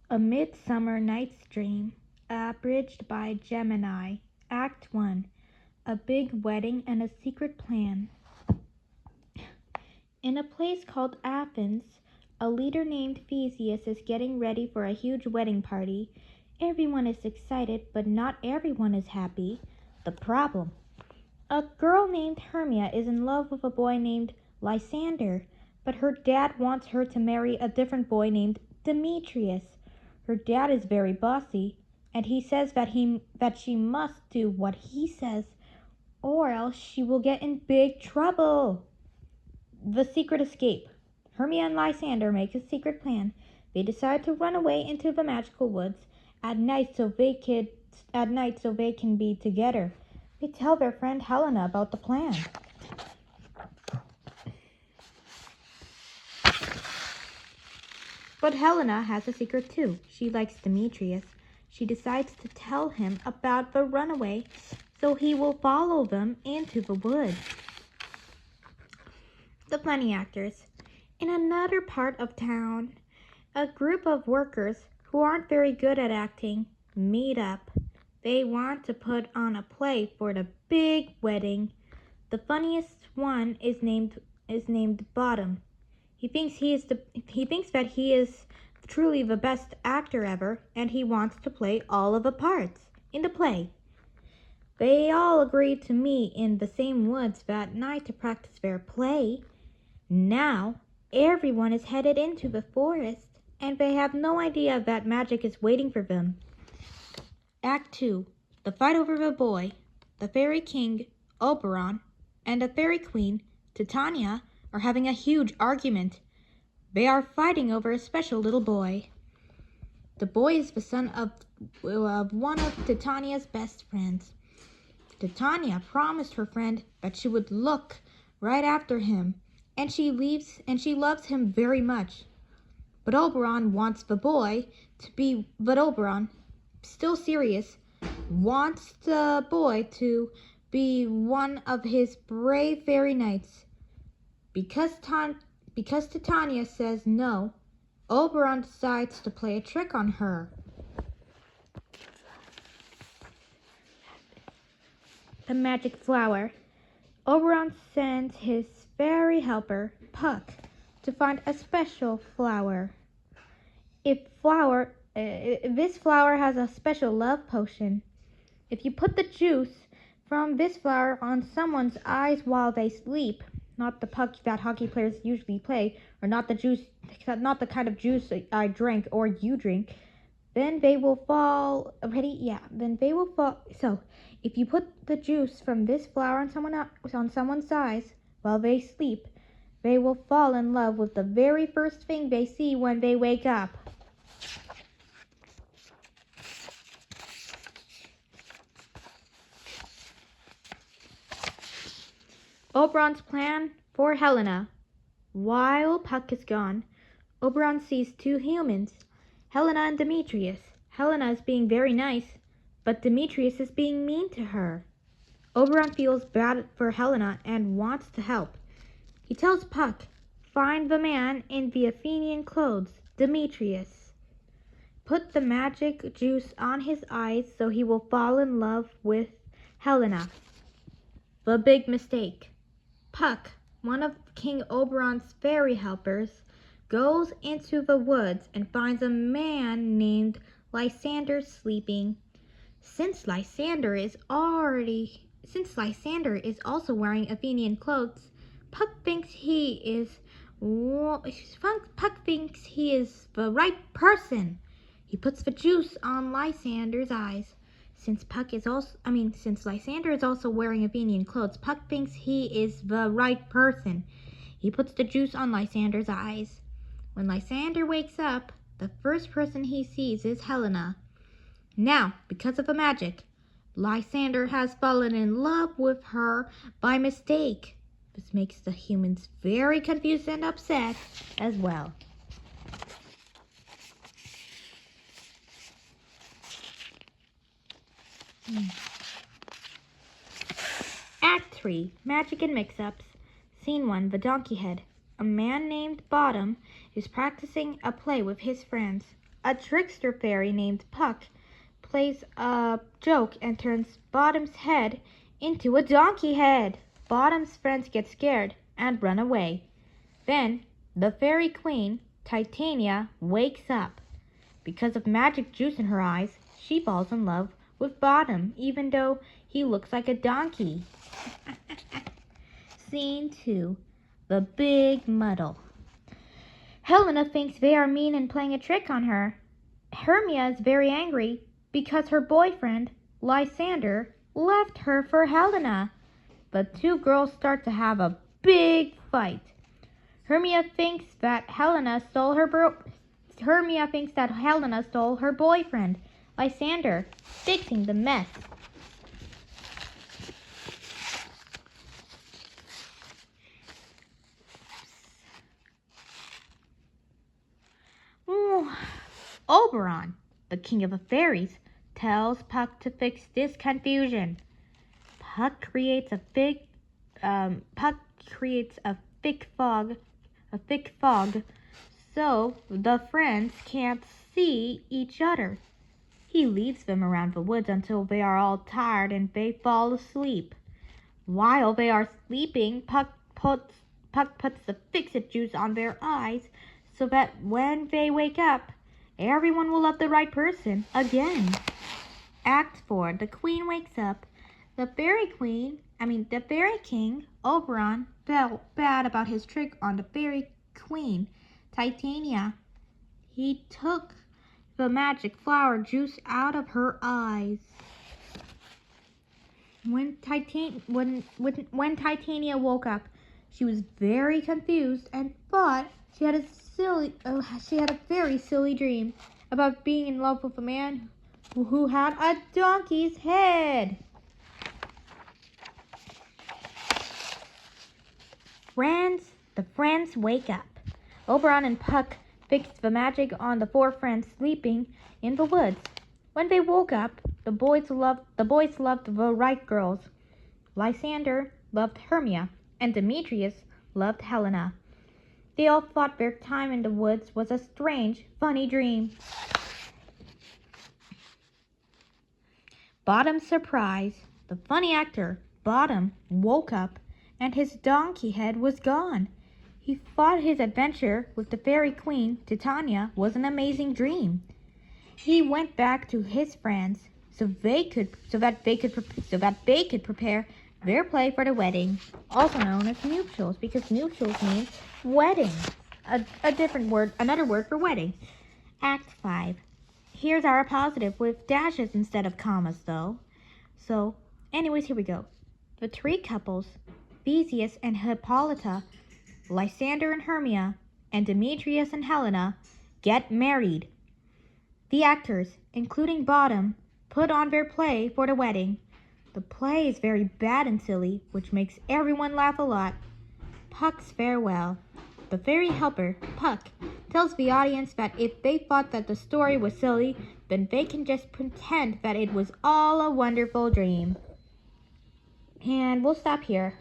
A Midsummer Night's Dream, abridged by Gemini. Act 1. A big wedding and a secret plan. In a place called Athens, a leader named Theseus is getting ready for a huge wedding party. Everyone is excited, but not everyone is happy. The problem: a girl named Hermia is in love with a boy named Lysander, but her dad wants her to marry a different boy named Demetrius. Her dad is very bossy, and he says that she must do what he says, or else she will get in big trouble. The secret escape. Hermia and Lysander make a secret plan. They decide to run away into the magical woods at night so they can be together. They tell their friend Helena about the plan. But Helena has a secret too. She likes Demetrius. She decides to tell him about the runaway so he will follow them into the woods. The funny actors. In another part of town, a group of workers who aren't very good at acting meet up. They want to put on a play for the big wedding. The funniest one is named Bottom. He thinks that he is truly the best actor ever, and he wants to play all of the parts in the play. They all agree to meet in the same woods that night to practice their play. Now, everyone is headed into the forest, and they have no idea that magic is waiting for them. Act 2. The fight over the boy. The fairy king, Oberon, and the fairy queen, Titania, are having a huge argument. They are fighting over a special little boy. The boy is the son of one of Titania's best friends. Titania promised her friend that she would look right after him, and she loves him very much. But Oberon, still serious, wants the boy to be one of his brave fairy knights. Because Titania says no, Oberon decides to play a trick on her. The magic flower. Oberon sends his fairy helper, Puck, to find a special flower. This flower has a special love potion. If you put the juice from this flower on someone's eyes while they sleep, not the puck that hockey players usually play, or not the kind of juice I drank or you drink, then they will fall. Then they will fall. So, if you put the juice from this flower on someone's eyes while they sleep, they will fall in love with the very first thing they see when they wake up. Oberon's plan for Helena. While Puck is gone, Oberon sees two humans, Helena and Demetrius. Helena is being very nice, but Demetrius is being mean to her. Oberon feels bad for Helena and wants to help. He tells Puck, find the man in the Athenian clothes, Demetrius. Put the magic juice on his eyes so he will fall in love with Helena. The big mistake. Puck, one of King Oberon's fairy helpers, goes into the woods and finds a man named Lysander sleeping. Since Lysander is also wearing Athenian clothes, Puck thinks he is the right person. He puts the juice on Lysander's eyes. Since Lysander is also wearing Athenian clothes, Puck thinks he is the right person. He puts the juice on Lysander's eyes. When Lysander wakes up, the first person he sees is Helena. Now, because of the magic, Lysander has fallen in love with her by mistake. This makes the humans very confused and upset as well. Act 3. Magic and Mix-Ups. Scene 1. The Donkey Head. A man named Bottom is practicing a play with his friends. A trickster fairy named Puck plays a joke and turns Bottom's head into a donkey head. Bottom's friends get scared and run away. Then the fairy queen, Titania, wakes up. Because of magic juice in her eyes, she falls in love with Bottom, even though he looks like a donkey. Scene 2. The Big Muddle. Helena thinks they are mean and playing a trick on her. Hermia is very angry because her boyfriend, Lysander, left her for Helena. The two girls start to have a big fight. Hermia thinks that Helena stole her boyfriend, Lysander, fixing the mess. Oberon, the king of the fairies, tells Puck to fix this confusion. Puck creates a thick fog, so the friends can't see each other. He leads them around the woods until they are all tired and they fall asleep. While they are sleeping, Puck puts the fix-it juice on their eyes so that when they wake up, everyone will love the right person again. Act 4. The queen wakes up. The fairy king, Oberon, felt bad about his trick on the fairy queen, Titania. He took the magic flower juice out of her eyes. When Titania woke up, she was very confused and thought she had a very silly dream about being in love with a man who had a donkey's head. The friends wake up. Oberon and Puck fixed the magic on the four friends sleeping in the woods. When they woke up, the boys loved the right girls. Lysander loved Hermia, and Demetrius loved Helena. They all thought their time in the woods was a strange, funny dream. Bottom's surprise. The funny actor, Bottom, woke up and his donkey head was gone. He thought his adventure with the fairy queen, Titania, was an amazing dream. He went back to his friends so that they could prepare their play for the wedding, also known as nuptials, because nuptials means wedding. Another word for wedding. Act 5. Here's our positive with dashes instead of commas, though. So, anyways, here we go. The three couples, Theseus and Hippolyta, Lysander and Hermia, and Demetrius and Helena, get married. The actors, including Bottom, put on their play for the wedding. The play is very bad and silly, which makes everyone laugh a lot. Puck's farewell. The fairy helper, Puck, tells the audience that if they thought that the story was silly, then they can just pretend that it was all a wonderful dream. And we'll stop here.